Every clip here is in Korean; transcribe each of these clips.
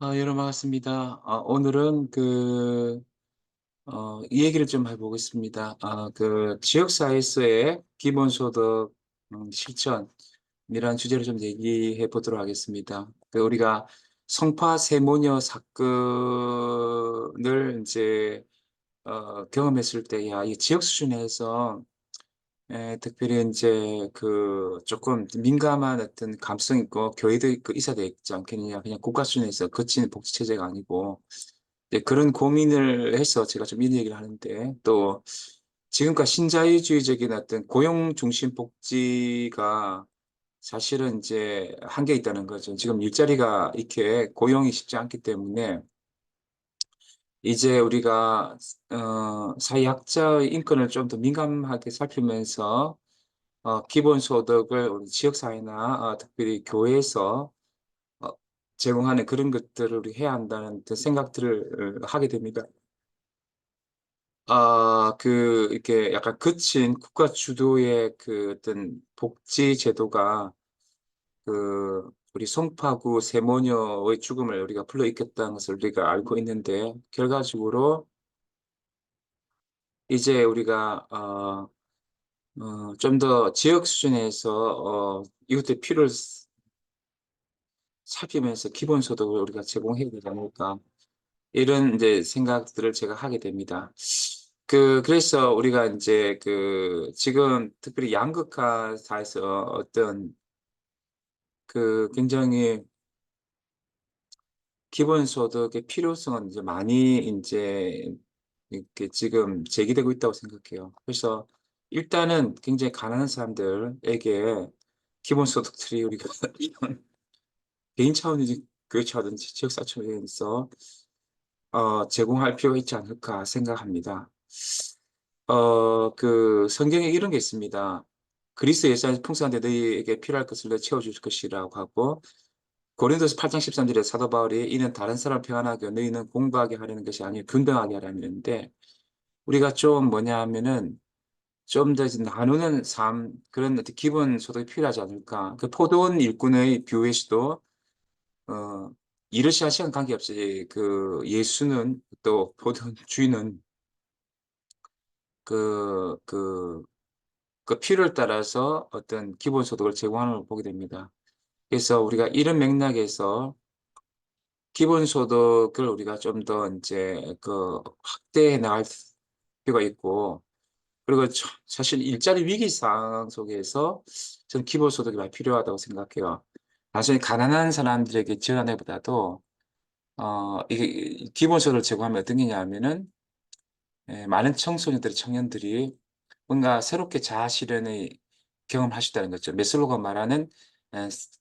여러분 반갑습니다. 오늘은 이 얘기를 좀 해보겠습니다. 지역사회에서의 기본소득 실천이라는 주제를 좀 얘기해 보도록 하겠습니다. 우리가 성파 세모녀 사건을 이제 경험했을 때, 이 지역 수준에서 특별히 이제 조금 민감한 어떤 감성 있고 교회도 있고 있어야 되지 않겠느냐. 그냥 국가 수준에서 거친 복지 체제가 아니고 그런 고민을 해서 제가 좀 이런 얘기를 하는데, 또 지금까지 신자유주의적인 어떤 고용 중심 복지가 사실은 이제 한계 있다는 거죠. 지금 일자리가 이렇게 고용이 쉽지 않기 때문에 이제 우리가 사회학자의 인권을 좀 더 민감하게 살피면서 기본소득을 우리 지역사회나 특별히 교회에서 어, 제공하는 그런 것들을 우리 해야 한다는 그 생각들을 하게 됩니다. 이렇게 약간 거친 국가 주도의 그 어떤 복지 제도가 우리 송파구 세모녀의 죽음을 우리가 불러일으켰다는 것을 우리가 알고 있는데, 결과적으로 이제 우리가 좀 더 지역 수준에서 이것들 필요를 살피면서 기본소득을 우리가 제공해야 되지 않을까, 이런 이제 생각들을 제가 하게 됩니다. 그래서 우리가 이제 지금 특별히 양극화 사회에서 어떤 굉장히 기본소득의 필요성은 이제 많이 이제 이렇게 지금 제기되고 있다고 생각해요. 그래서 일단은 굉장히 가난한 사람들에게 기본소득들이 우리가 이런 개인 차원이든 교회 차원이든지 지역사 차원에서 제공할 필요가 있지 않을까 생각합니다. 성경에 이런 게 있습니다. 그리스 예산이 풍성한데 너희에게 필요할 것을 내가 채워줄 것이라고 하고, 고린도서 8장 13절에 사도 바울이 이는 다른 사람 평안하게 하고 너희는 공부하게 하려는 것이 아니요 분명하게 하라는 건데, 우리가 좀 뭐냐 하면은 좀 더 나누는 삶, 그런 어떤 기본 소득이 필요하지 않을까. 그 포도원 일꾼의 뷰에서도 어 일을 시간 관계없이 예수는, 또 포도원 주인은 그 그 필요에 따라서 어떤 기본소득을 제공하는 걸 보게 됩니다. 그래서 우리가 이런 맥락에서 기본소득을 우리가 좀 더 이제 확대해 나갈 필요가 있고, 그리고 사실 일자리 위기 상황 속에서 저는 기본소득이 많이 필요하다고 생각해요. 단순히 가난한 사람들에게 지원하는 것보다도 이게 기본소득을 제공하면 어떤 게냐 하면은, 많은 청소년들이 청년들이 뭔가 새롭게 자아 실현의 경험을 하셨다는 거죠. 메슬로가 말하는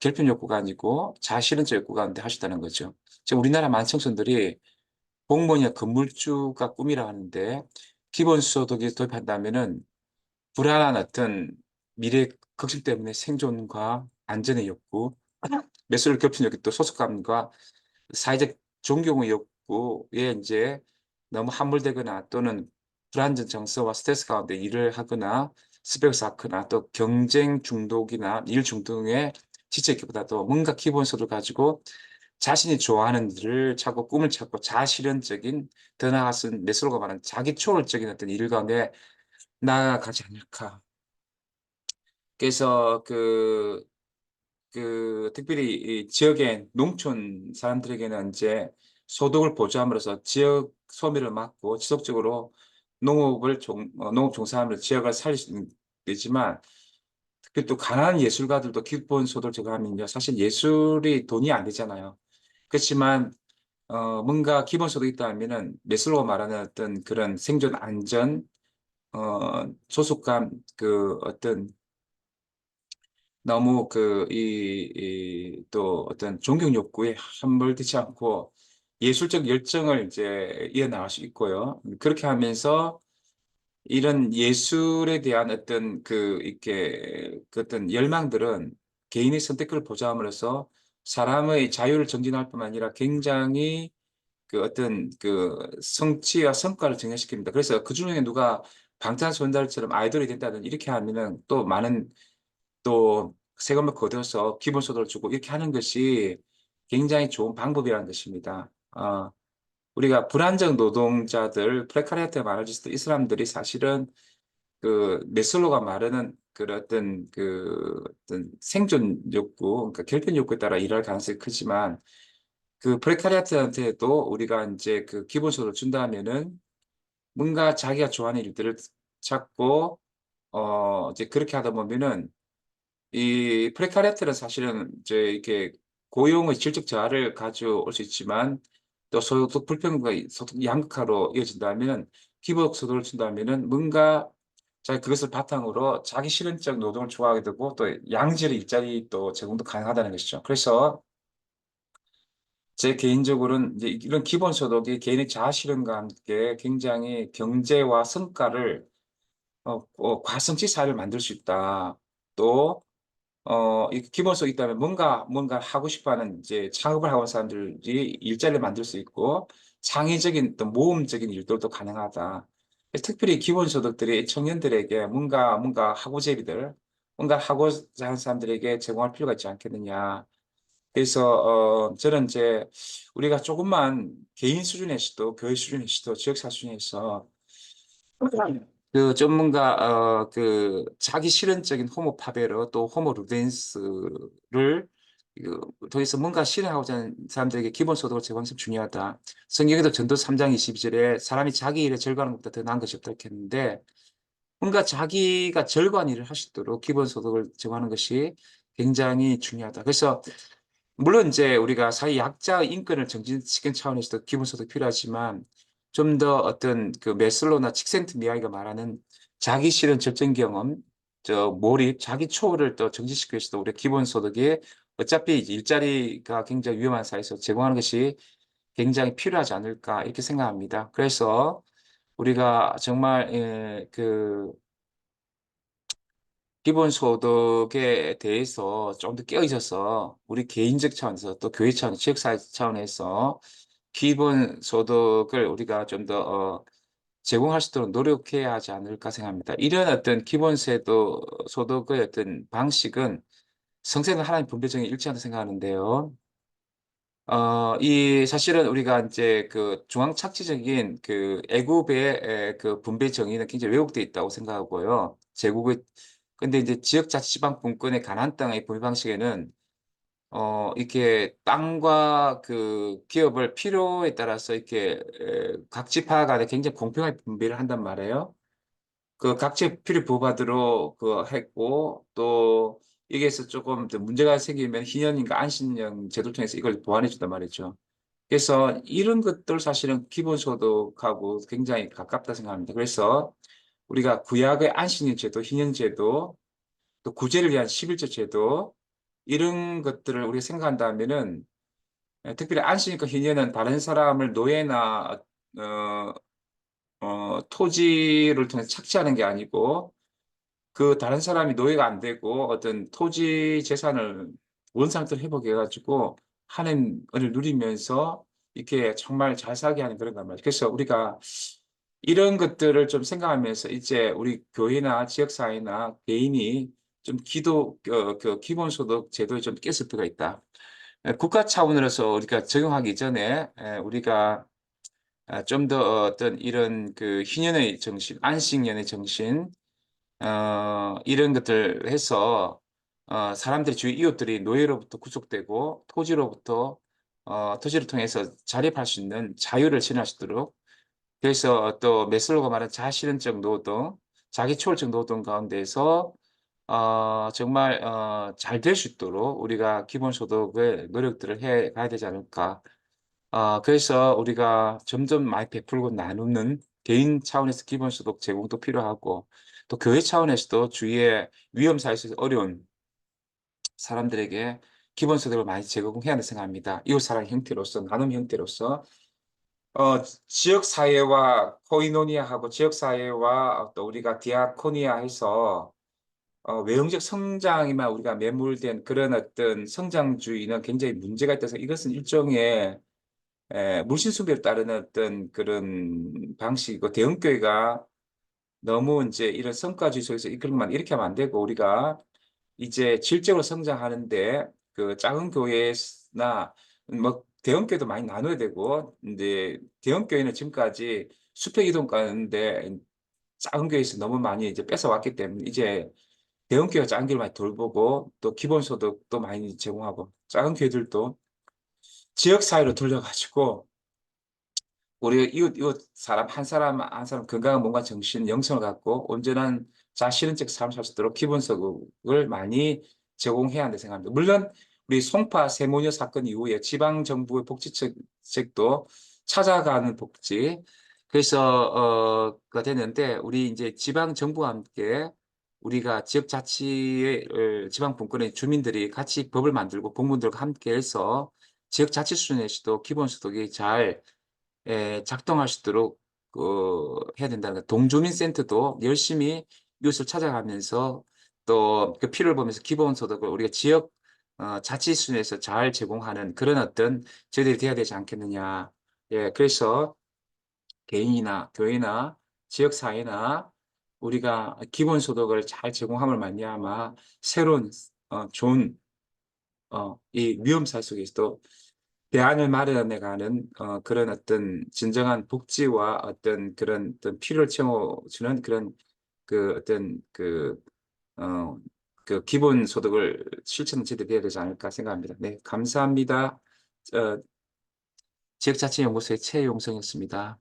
결핍 욕구가 아니고 자아 실현적 욕구가 있는데 하셨다는 거죠. 지금 우리나라 많은 청소년들이 공무원이나 건물주가 꿈이라 하는데, 기본소득이 도입한다면은 불안한 어떤 미래 걱정 때문에 생존과 안전의 욕구, 메스를 겹친 여기 또 소속감과 사회적 존경의 욕구에 이제 너무 함몰되거나, 또는 불안전 정서와 스트레스 가운데 일을 하거나 스트레스 쌓거나, 또 경쟁 중독이나 일 중독에 지쳤기보다도 뭔가 기본소득을 가지고 자신이 좋아하는 일을 찾고 꿈을 찾고 자아실현적인, 더 나아가서는 메스로가 말하는 자기 초월적인 어떤 일 가운데 나아가지 않을까. 그래서 특별히 이 지역의 농촌 사람들에게는 이제 소득을 보조함으로써 지역 소멸을 막고 지속적으로 농업 종사하면서 지역을 살릴 수 있는 되지만, 특히 또 가난한 예술가들도 기본소득을 제공하면요, 사실 예술이 돈이 안 되잖아요. 그렇지만 뭔가 기본소득이 있다 하면은 메슬로가 말하는 어떤 그런 생존 안전, 소속감, 어떤 너무 또 어떤 존경 욕구에 함몰되지 않고 예술적 열정을 이제 이어나갈 수 있고요. 그렇게 하면서 이런 예술에 대한 어떤 이렇게 어떤 열망들은 개인의 선택권을 보장함으로써 사람의 자유를 정진할 뿐만 아니라 굉장히 어떤 성취와 성과를 증명시킵니다. 그래서 그중에 누가 방탄소년단처럼 아이돌이 된다든 이렇게 하면은 또 많은 또 세금을 거둬서 기본소득을 주고 이렇게 하는 것이 굉장히 좋은 방법이라는 것입니다. 우리가 불안정 노동자들, 프레카리아트가 많아질 수도 이 사람들이 사실은 그 메슬로가 말하는 그 어떤 생존 욕구, 그러니까 결핍 욕구에 따라 일할 가능성이 크지만 그 프레카리아트한테도 우리가 이제 그 기본소득을 준다 하면은 뭔가 자기가 좋아하는 일들을 찾고 이제 그렇게 하다 보면은 이 프레카리아트는 사실은 이제 이렇게 고용의 질적 저하를 가져올 수 있지만 또 소득 불평등과 소득 양극화로 이어진다면 기본소득을 준다면은 뭔가 자 그것을 바탕으로 자기 실현적 노동을 좋아하게 되고 또 양질의 일자리 또 제공도 가능하다는 것이죠. 그래서 제 개인적으로는 이제 이런 기본소득이 개인의 자아실현과 함께 굉장히 경제와 성과를 과성치 사회를 만들 수 있다. 또 이 기본소득이 있다면 뭔가 하고 싶어하는 이제 창업을 하고 있는 사람들이 일자리를 만들 수 있고 창의적인 또 모험적인 일들도 가능하다. 특별히 기본소득들이 청년들에게 뭔가 하고제비들, 뭔가 하고자 하는 사람들에게 제공할 필요가 있지 않겠느냐. 그래서 저는 이제 우리가 조금만 개인 수준에서도 교회 수준에서도 지역사 수준에서 그 전문가 그 자기 실현적인 호모 파베르 또 호모 루덴스를 통해서 뭔가 실현하고자 하는 사람들에게 기본소득을 제공하는 것이 중요하다. 성경에도 전도 3장 22절에 사람이 자기 일에 절거하는 것보다 더 나은 것이 없다 이렇게 했는데 뭔가 자기가 절거한 일을 할 수 있도록 기본소득을 제공하는 것이 굉장히 중요하다. 그래서 물론 이제 우리가 사회 약자의 인권을 정진시키는 차원에서도 기본소득 필요하지만 좀 더 어떤 그 메슬로나 칙센트미아이가 말하는 자기 실현 절정 경험, 몰입, 자기 초월을 또 정진시키기 위해서도 우리 기본소득이 어차피 이제 일자리가 굉장히 위험한 사회에서 제공하는 것이 굉장히 필요하지 않을까 이렇게 생각합니다. 그래서 우리가 정말 기본소득에 대해서 좀 더 깨어 있어서 우리 개인적 차원에서 또 교회 차원, 지역사회 차원에서 기본소득을 우리가 좀 더 제공할 수 있도록 노력해야 하지 않을까 생각합니다. 이런 어떤 기본세도 소득의 어떤 방식은 성세는 하나님 분배정에 일치한다 생각하는데요. 이 사실은 우리가 이제 그 중앙착지적인 그 애굽의 그 분배 정의는 굉장히 왜곡되어 있다고 생각하고요. 제국의 근데 이제 지역자치지방분권의 가나안 땅의 분배 방식에는 이렇게 땅과 그 기업을 필요에 따라서 이렇게 각 지파 간에 굉장히 공평하게 분배를 한단 말이에요. 그 각지 필요 보호받으러 그 했고 또 여기에서 조금 더 문제가 생기면 희년인가 안신령 제도를 통해서 이걸 보완해 준단 말이죠. 그래서 이런 것들 사실은 기본소득하고 굉장히 가깝다 생각합니다. 그래서 우리가 구약의 안신일 제도, 희년 제도, 또 구제를 위한 11조 제도 이런 것들을 우리가 생각한다면은 특별히 안신일과 희년은 다른 사람을 노예나 어, 토지를 통해서 착취하는 게 아니고 그 다른 사람이 노예가 안 되고 어떤 토지 재산을 원상태로 회복해가지고 하는 을 누리면서 이렇게 정말 잘 살게 하는 그런 거 말이에요. 그래서 우리가 이런 것들을 좀 생각하면서 이제 우리 교회나 지역사회나 개인이 좀 그 기본소득 제도에 좀 깼을 필요가 있다. 국가 차원으로서 우리가 적용하기 전에 우리가 좀 더 어떤 이런 그 희년의 정신, 안식년의 정신, 이런 것들 해서 사람들이 주위 이웃들이 노예로부터 구속되고 토지를 통해서 자립할 수 있는 자유를 지날 수 있도록 그래서 또 메슬로가 말한 자아실현적 노동, 자기 초월적 노동 가운데서 정말 잘 될 수 있도록 우리가 기본소득의 노력들을 해 가야 되지 않을까. 그래서 우리가 점점 많이 베풀고 나누는 개인 차원에서 기본소득 제공도 필요하고 또 교회 차원에서도 주위에 위험사회에서 어려운 사람들에게 기본소득을 많이 제공해야 한다고 생각합니다. 이웃사랑 형태로서, 나눔 형태로서 지역사회와 코이노니아하고 지역사회와 또 우리가 디아코니아 해서 외형적 성장에만 우리가 매몰된 그런 어떤 성장주의는 굉장히 문제가 있다서 이것은 일종의 물신숭배를 따르는 어떤 그런 방식이고 대형교회가 너무 이제 이런 성과주의 속에서 이끌만 이렇게 하면 안 되고 우리가 이제 질적으로 성장하는데 그 작은 교회나 뭐 대형교회도 많이 나눠야 되고, 이제 대형교회는 지금까지 수평 이동 가는데 작은 교회에서 너무 많이 이제 뺏어왔기 때문에 이제 대형교회가 작은 교회를 많이 돌보고 또 기본소득도 많이 제공하고 작은 교회들도 지역사회로 돌려가지고 우리 이웃 사람 한 사람 한 사람 건강한 몸과 정신, 영성을 갖고 온전한 자신은적 삶을 살 수 있도록 기본소득을 많이 제공해야 한다 생각합니다. 물론 우리 송파 세모녀 사건 이후에 지방 정부의 복지책도 찾아가는 복지 그래서 가 됐는데 우리 이제 지방 정부와 함께 우리가 지역 자치의 지방 분권의 주민들이 같이 법을 만들고 공무원들과 함께해서 지역 자치 수준에서도 기본소득이 잘 작동할 수 있도록 해야 된다는 거. 동주민센터도 열심히 이웃을 찾아가면서 또 그 필요를 보면서 기본소득을 우리가 지역 자치 수준에서 잘 제공하는 그런 어떤 저희들이 돼야 되지 않겠느냐. 예, 그래서 개인이나 교회나 지역사회나 우리가 기본소득을 잘 제공함을 말미암아 새로운 좋은 이 위험사 속에서도 대안을 마련해가는 그런 어떤 진정한 복지와 어떤 그런 어떤 필요를 채워주는 그런 그 어떤 어, 그 기본 소득을 실천은 제대로 돼야 되지 않을까 생각합니다. 네, 감사합니다. 지역자치연구소의 최용성이었습니다.